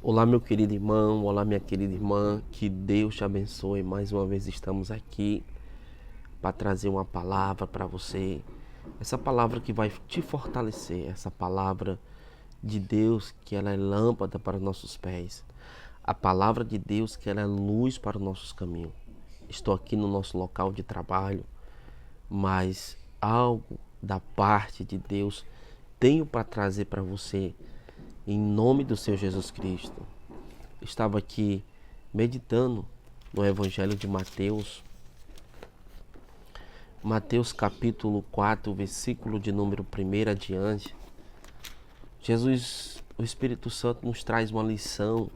Olá, meu querido irmão, olá, minha querida irmã, que Deus te abençoe. Mais uma vez estamos aqui para trazer uma palavra para você. Essa palavra que vai te fortalecer, essa palavra de Deus que ela é lâmpada para os nossos pés. A palavra de Deus que ela é luz para os nossos caminhos. Estou aqui no nosso local de trabalho, mas algo da parte de Deus tenho para trazer para você em nome do Senhor Jesus Cristo. Estava aqui meditando no Evangelho de Mateus, Mateus capítulo 4, versículo de número 1 adiante. Jesus, o Espírito Santo nos traz uma lição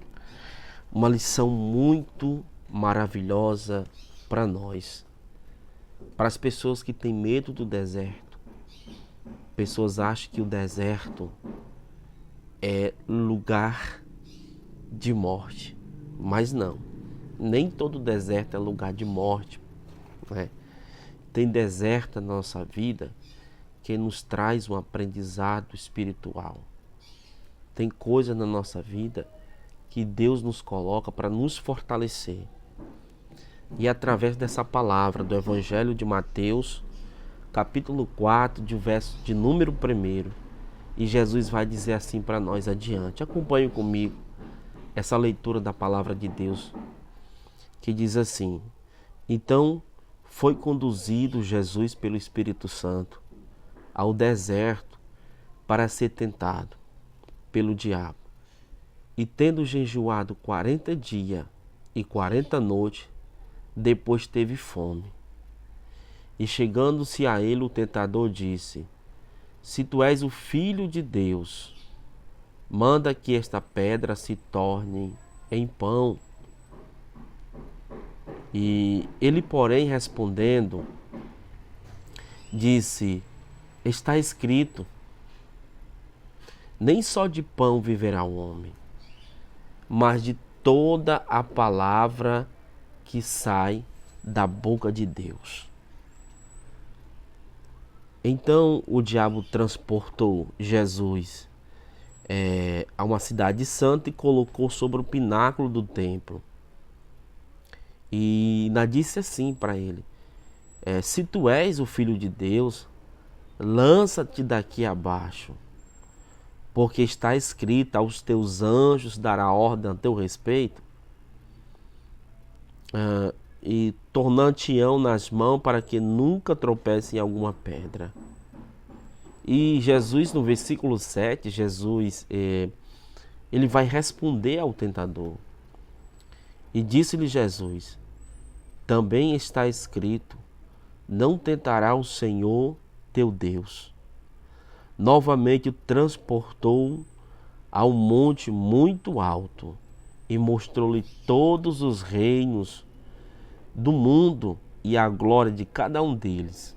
muito maravilhosa para nós, para as pessoas que têm medo do deserto. Pessoas acham que o deserto é lugar de morte, mas não, nem todo deserto é lugar de morte, né? Tem deserto na nossa vida que nos traz um aprendizado espiritual. Tem coisa na nossa vida que Deus nos coloca para nos fortalecer. E através dessa palavra do Evangelho de Mateus, capítulo 4, de verso de número 1, e Jesus vai dizer assim para nós adiante. Acompanhe comigo essa leitura da palavra de Deus, que diz assim: Então foi conduzido Jesus pelo Espírito Santo ao deserto para ser tentado pelo diabo. E tendo jejuado 40 dias e 40 noites, depois teve fome. E chegando-se a ele, o tentador disse: Se tu és o Filho de Deus, manda que esta pedra se torne em pão. E ele, porém, respondendo, disse: Está escrito, nem só de pão viverá o homem, mas de toda a palavra que sai da boca de Deus. Então o diabo transportou Jesus a uma cidade santa e colocou sobre o pináculo do templo. E ainda disse assim para ele: Se tu és o Filho de Deus, lança-te daqui abaixo, porque está escrito: aos teus anjos dará ordem a teu respeito, e tornar-te-ão nas mãos para que nunca tropece em alguma pedra. E Jesus, no versículo 7, Jesus ele vai responder ao tentador. E disse-lhe Jesus: Também está escrito: Não tentará o Senhor teu Deus. Novamente o transportou a um monte muito alto e mostrou-lhe todos os reinos do mundo e a glória de cada um deles.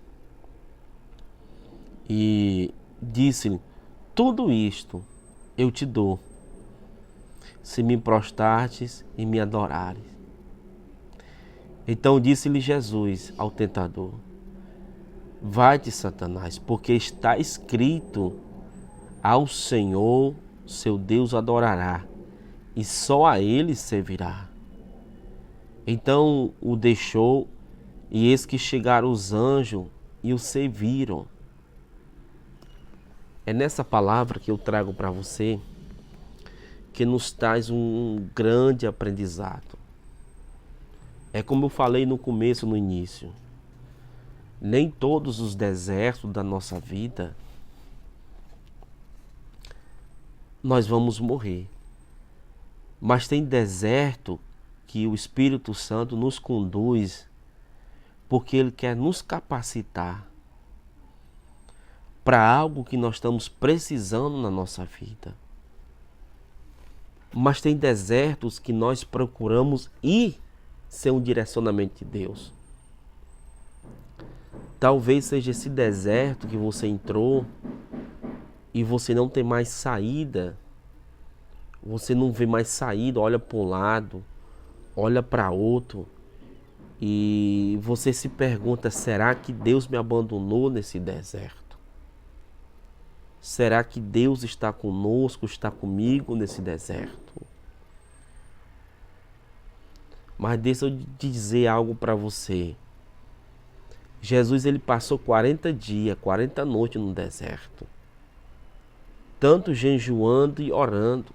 E disse-lhe: Tudo isto eu te dou, se me prostrares e me adorares. Então disse-lhe Jesus ao tentador: Vai-te, Satanás, porque está escrito: Ao Senhor seu Deus adorará, e só a ele servirá. Então o deixou, e eis que chegaram os anjos e o serviram. É nessa palavra que eu trago para você que nos traz um grande aprendizado. É como eu falei no começo, no início. Nem todos os desertos da nossa vida nós vamos morrer. Mas tem deserto que o Espírito Santo nos conduz porque Ele quer nos capacitar para algo que nós estamos precisando na nossa vida. Mas tem desertos que nós procuramos ir sem um direcionamento de Deus. Talvez seja esse deserto que você entrou e você não tem mais saída. Você não vê mais saída, olha para um lado, olha para outro. E você se pergunta: será que Deus me abandonou nesse deserto? Será que Deus está conosco, está comigo nesse deserto? Mas deixa eu te dizer algo para você. Jesus ele passou 40 dias, 40 noites no deserto. Tanto jejuando e orando.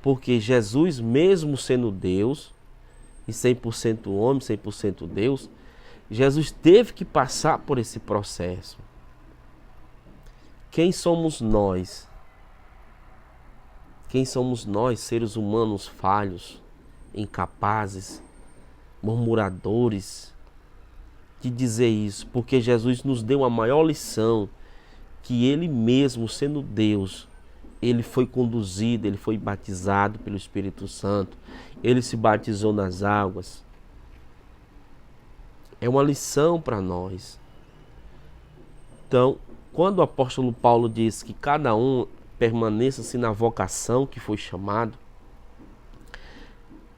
Porque Jesus, mesmo sendo Deus, e 100% homem, 100% Deus, Jesus teve que passar por esse processo. Quem somos nós? Quem somos nós, seres humanos falhos, incapazes, murmuradores, de dizer isso? Porque Jesus nos deu a maior lição, que Ele mesmo, sendo Deus, Ele foi conduzido, Ele foi batizado pelo Espírito Santo, Ele se batizou nas águas. É uma lição para nós. Então, quando o apóstolo Paulo diz que cada um permaneça-se na vocação que foi chamado,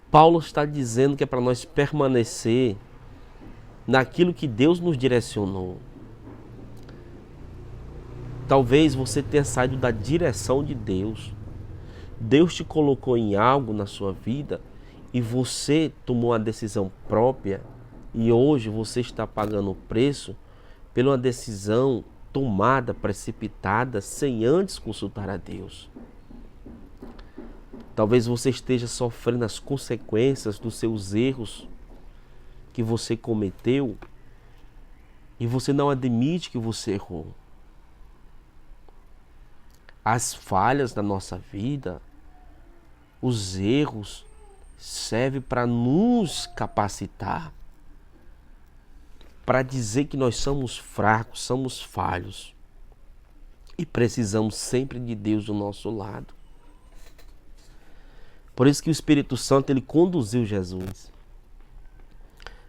Paulo está dizendo que é para nós permanecer naquilo que Deus nos direcionou. Talvez você tenha saído da direção de Deus. Deus te colocou em algo na sua vida e você tomou a decisão própria e hoje você está pagando o preço pela uma decisão tomada, precipitada, sem antes consultar a Deus. Talvez você esteja sofrendo as consequências dos seus erros que você cometeu e você não admite que você errou. As falhas da nossa vida, os erros, servem para nos capacitar, para dizer que nós somos fracos, somos falhos e precisamos sempre de Deus do nosso lado. Por isso que o Espírito Santo ele conduziu Jesus.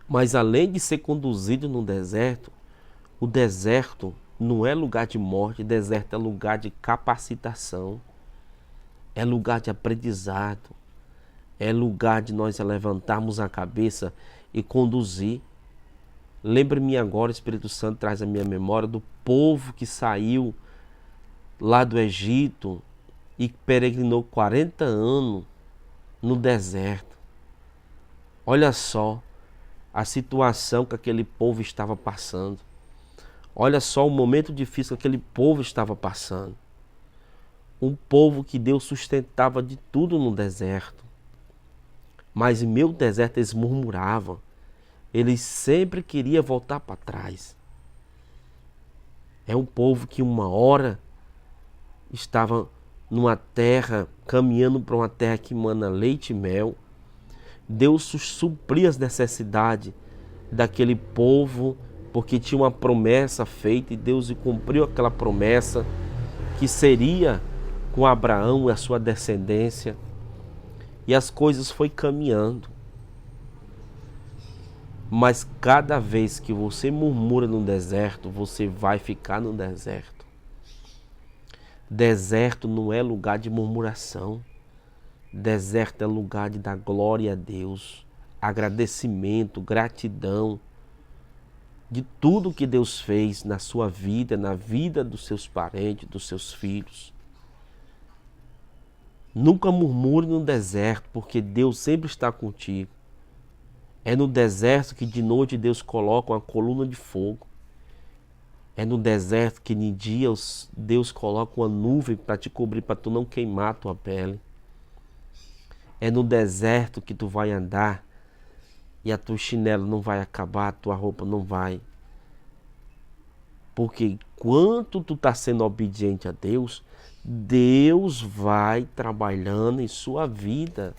Mas além de ser conduzido no deserto, o deserto não é lugar de morte, deserto é lugar de capacitação, é lugar de aprendizado, é lugar de nós levantarmos a cabeça e conduzir. Lembre-me agora, o Espírito Santo traz a minha memória do povo que saiu lá do Egito e peregrinou 40 anos no deserto. Olha só a situação que aquele povo estava passando. Olha só o momento difícil que aquele povo estava passando. Um povo que Deus sustentava de tudo no deserto. Mas em meio ao deserto eles murmuravam. Eles sempre queriam voltar para trás. É um povo que uma hora estava numa terra, caminhando para uma terra que emana leite e mel. Deus supria as necessidades daquele povo, porque tinha uma promessa feita e Deus cumpriu aquela promessa que seria com Abraão e a sua descendência. E as coisas foi caminhando. Mas cada vez que você murmura no deserto, você vai ficar no deserto. Deserto não é lugar de murmuração. Deserto é lugar de dar glória a Deus, agradecimento, gratidão de tudo que Deus fez na sua vida, na vida dos seus parentes, dos seus filhos. Nunca murmure no deserto, porque Deus sempre está contigo. É no deserto que de noite Deus coloca uma coluna de fogo. É no deserto que de dia Deus coloca uma nuvem para te cobrir, para tu não queimar a tua pele. É no deserto que tu vai andar e a tua chinela não vai acabar, a tua roupa não vai. Porque enquanto tu está sendo obediente a Deus, Deus vai trabalhando em sua vida.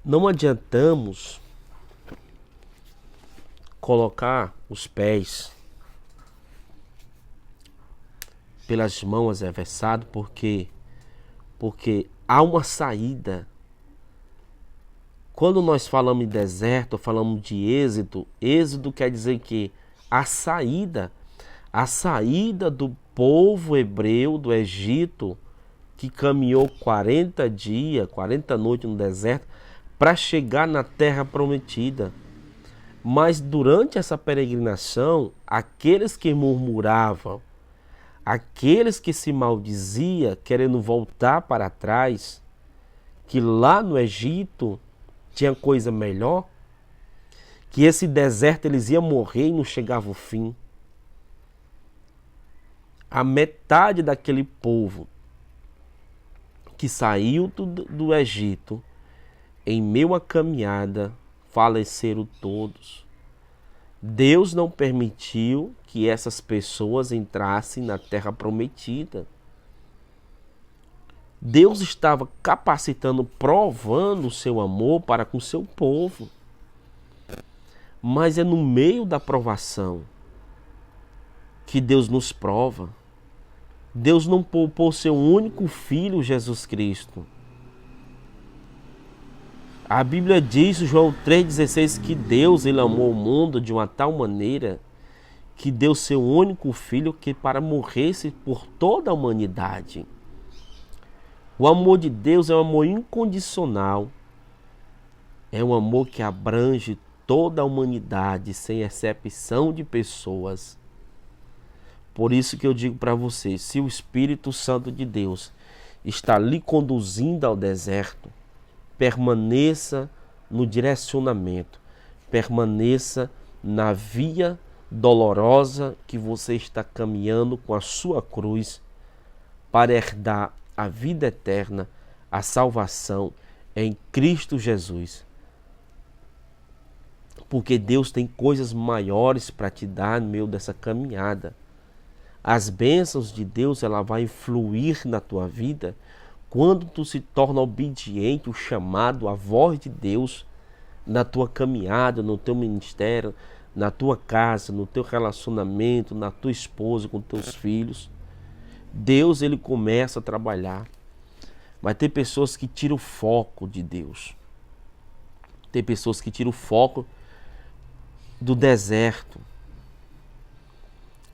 Não adiantamos colocar os pés pelas mãos atravessadas, porque há uma saída. Quando nós falamos em deserto, falamos de êxodo, êxodo quer dizer que a saída do povo hebreu do Egito, que caminhou 40 dias, 40 noites no deserto, para chegar na terra prometida. Mas durante essa peregrinação, aqueles que murmuravam, aqueles que se maldiziam, querendo voltar para trás, que lá no Egito tinha coisa melhor, que esse deserto eles iam morrer e não chegava o fim. A metade daquele povo que saiu do Egito, em meio à caminhada, faleceram todos. Deus não permitiu que essas pessoas entrassem na terra prometida. Deus estava capacitando, provando o seu amor para com o seu povo. Mas é no meio da provação que Deus nos prova. Deus não poupou seu único filho, Jesus Cristo. A Bíblia diz, João 3,16, que Deus ele amou o mundo de uma tal maneira que deu seu único filho que para morresse por toda a humanidade. O amor de Deus é um amor incondicional. É um amor que abrange toda a humanidade, sem exceção de pessoas. Por isso que eu digo para vocês, se o Espírito Santo de Deus está lhe conduzindo ao deserto, permaneça no direcionamento, permaneça na via dolorosa que você está caminhando com a sua cruz para herdar a vida eterna, a salvação em Cristo Jesus. Porque Deus tem coisas maiores para te dar no meio dessa caminhada. As bênçãos de Deus ela vai fluir na tua vida quando tu se torna obediente, o chamado, a voz de Deus na tua caminhada, no teu ministério, na tua casa, no teu relacionamento, na tua esposa, com teus filhos. Deus ele começa a trabalhar. Vai ter pessoas que tiram o foco de Deus. Tem pessoas que tiram o foco do deserto.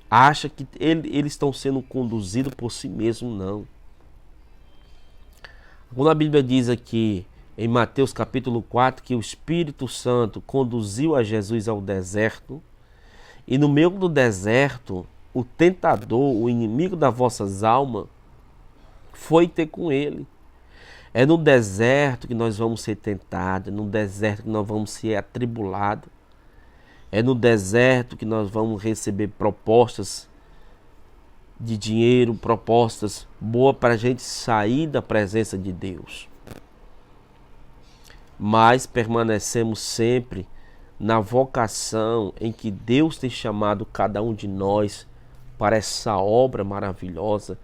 Acha que eles estão sendo conduzidos por si mesmos, não. Quando a Bíblia diz aqui, em Mateus capítulo 4, que o Espírito Santo conduziu a Jesus ao deserto, e no meio do deserto, o tentador, o inimigo das vossas almas, foi ter com ele. É no deserto que nós vamos ser tentados, é no deserto que nós vamos ser atribulados. É no deserto que nós vamos receber propostas de dinheiro, propostas boas para a gente sair da presença de Deus. Mas permanecemos sempre na vocação em que Deus tem chamado cada um de nós para essa obra maravilhosa,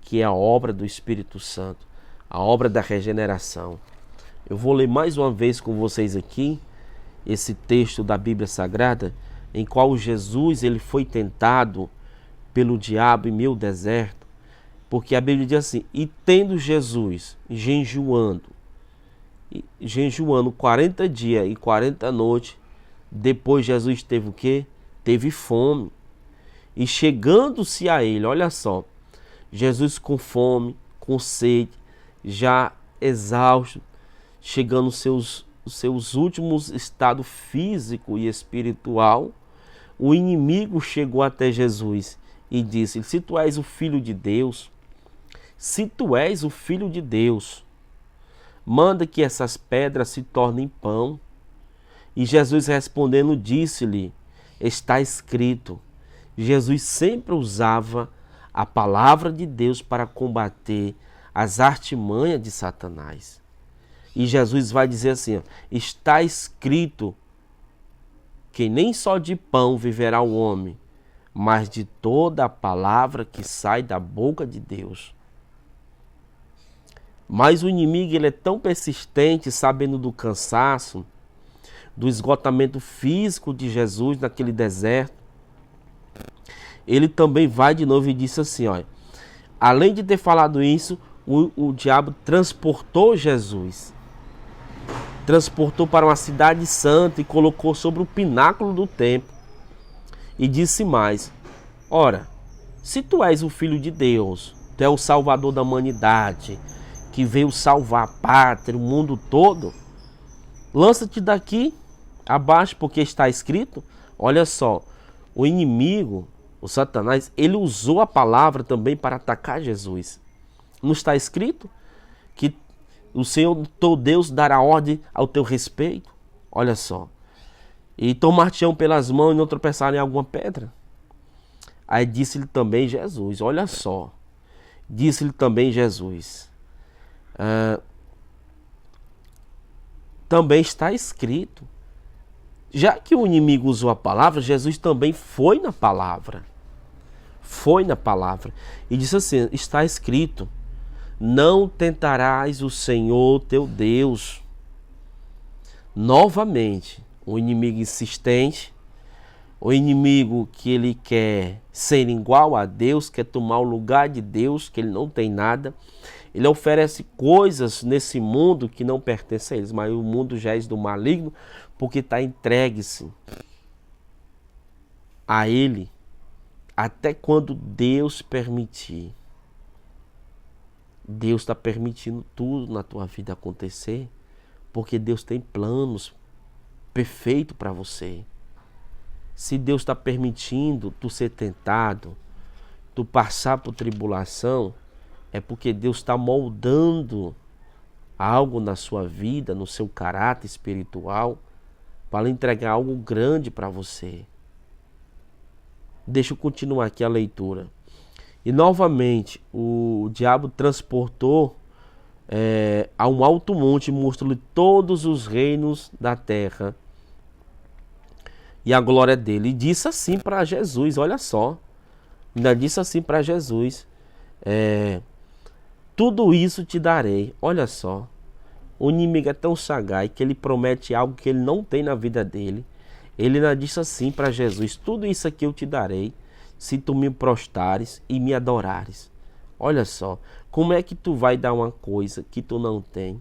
que é a obra do Espírito Santo, a obra da regeneração. Eu vou ler mais uma vez com vocês aqui esse texto da Bíblia Sagrada, em qual Jesus ele foi tentado pelo diabo em meio deserto, porque a Bíblia diz assim, e tendo Jesus jejuando 40 dias e 40 noites, depois Jesus teve o quê? Teve fome. E chegando-se a ele, olha só, Jesus com fome, com sede, já exausto, chegando aos seus últimos estados físico e espiritual, o inimigo chegou até Jesus e disse, se tu és o Filho de Deus, manda que essas pedras se tornem pão. E Jesus respondendo disse-lhe, está escrito. Jesus sempre usava a palavra de Deus para combater as artimanhas de Satanás. E Jesus vai dizer assim, ó, está escrito que nem só de pão viverá o homem, mas de toda a palavra que sai da boca de Deus. Mas o inimigo ele é tão persistente, sabendo do cansaço, do esgotamento físico de Jesus naquele deserto. Ele também vai de novo e disse assim, ó, além de ter falado isso, o diabo transportou Jesus. Transportou para uma cidade santa e colocou sobre o pináculo do templo. E disse mais, ora, se tu és o Filho de Deus, tu és o Salvador da humanidade, que veio salvar a pátria, o mundo todo, lança-te daqui abaixo, porque está escrito. Olha só, o inimigo, o Satanás, ele usou a palavra também para atacar Jesus. Não está escrito que o Senhor teu Deus dará ordem ao teu respeito. Olha só. E tomar-te-ão pelas mãos e não tropeçar em alguma pedra. Aí disse-lhe também Jesus, olha só. Disse-lhe também Jesus. Também está escrito. Já que o inimigo usou a palavra, Jesus também foi na palavra. Foi na palavra. E disse assim, está escrito, não tentarás o Senhor teu Deus. Novamente, o inimigo insistente, o inimigo que ele quer ser igual a Deus, quer tomar o lugar de Deus, que ele não tem nada. Ele oferece coisas nesse mundo que não pertencem a eles, mas o mundo já é do maligno, porque está entregue-se a ele até quando Deus permitir. Deus está permitindo tudo na tua vida acontecer, porque Deus tem planos perfeitos para você. Se Deus está permitindo tu ser tentado, tu passar por tribulação, é porque Deus está moldando algo na sua vida, no seu caráter espiritual, para entregar algo grande para você. Deixa eu continuar aqui a leitura. E novamente o diabo transportou a um alto monte, mostrou-lhe todos os reinos da terra e a glória dele. E disse assim para Jesus, olha só. Ainda disse assim para Jesus, tudo isso te darei. Olha só. O inimigo é tão sagaz que ele promete algo que ele não tem na vida dele. Ele ainda disse assim para Jesus, tudo isso aqui eu te darei, se tu me prostrares e me adorares. Olha só, como é que tu vai dar uma coisa que tu não tem?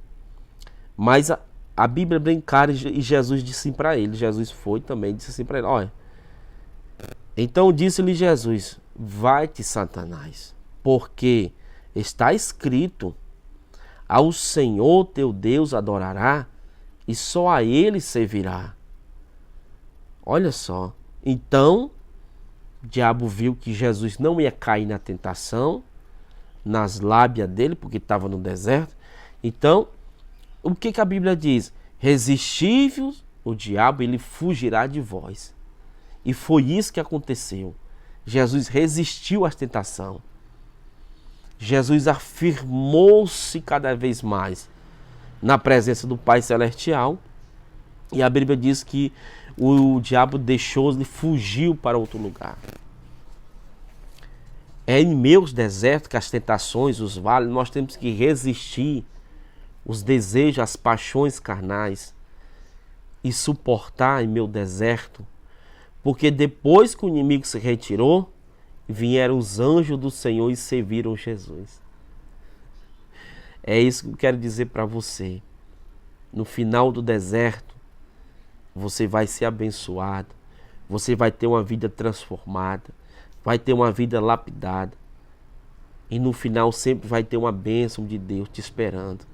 Mas a Bíblia brincar e Jesus disse para ele, Jesus foi também, disse assim para ele, olha. Então disse-lhe Jesus, vai-te Satanás, porque está escrito, ao Senhor teu Deus adorará e só a ele servirá. Olha só, então o diabo viu que Jesus não ia cair na tentação, nas lábias dele, porque estava no deserto. Então, o que a Bíblia diz? Resistível o diabo, ele fugirá de vós. E foi isso que aconteceu. Jesus resistiu à tentação. Jesus afirmou-se cada vez mais na presença do Pai Celestial. E a Bíblia diz que o diabo deixou, ele fugiu para outro lugar. É em meus desertos que as tentações, os vales, nós temos que resistir os desejos, as paixões carnais e suportar em meu deserto, porque depois que o inimigo se retirou, vieram os anjos do Senhor e serviram Jesus. É isso que eu quero dizer para você. No final do deserto, você vai ser abençoado, você vai ter uma vida transformada, vai ter uma vida lapidada. E no final sempre vai ter uma bênção de Deus te esperando.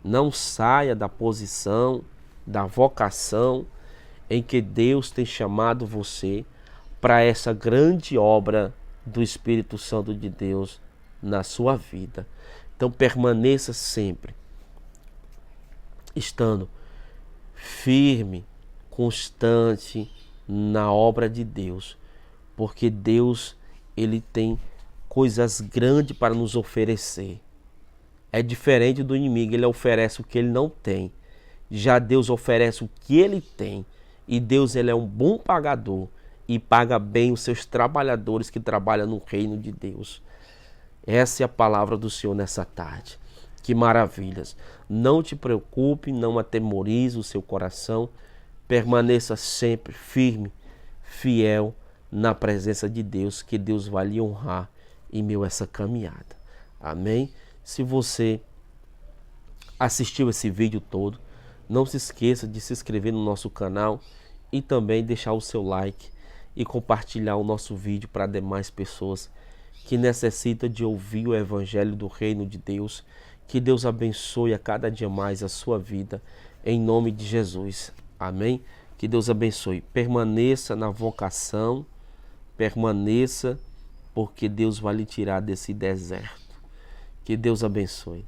Não saia da posição, da vocação em que Deus tem chamado você para essa grande obra do Espírito Santo de Deus na sua vida. Então permaneça sempre estando firme, constante na obra de Deus, porque Deus, ele tem coisas grandes para nos oferecer. É diferente do inimigo, ele oferece o que ele não tem. Já Deus oferece o que ele tem, e Deus, ele é um bom pagador e paga bem os seus trabalhadores que trabalham no reino de Deus. Essa é a palavra do Senhor nessa tarde. Que maravilhas. Não te preocupe, não atemorize o seu coração. Permaneça sempre firme, fiel na presença de Deus, que Deus vai lhe honrar em meio a essa caminhada. Amém? Se você assistiu esse vídeo todo, não se esqueça de se inscrever no nosso canal e também deixar o seu like e compartilhar o nosso vídeo para demais pessoas que necessitam de ouvir o Evangelho do Reino de Deus. Que Deus abençoe a cada dia mais a sua vida, em nome de Jesus. Amém? Que Deus abençoe. Permaneça na vocação, permaneça, porque Deus vai lhe tirar desse deserto. Que Deus abençoe.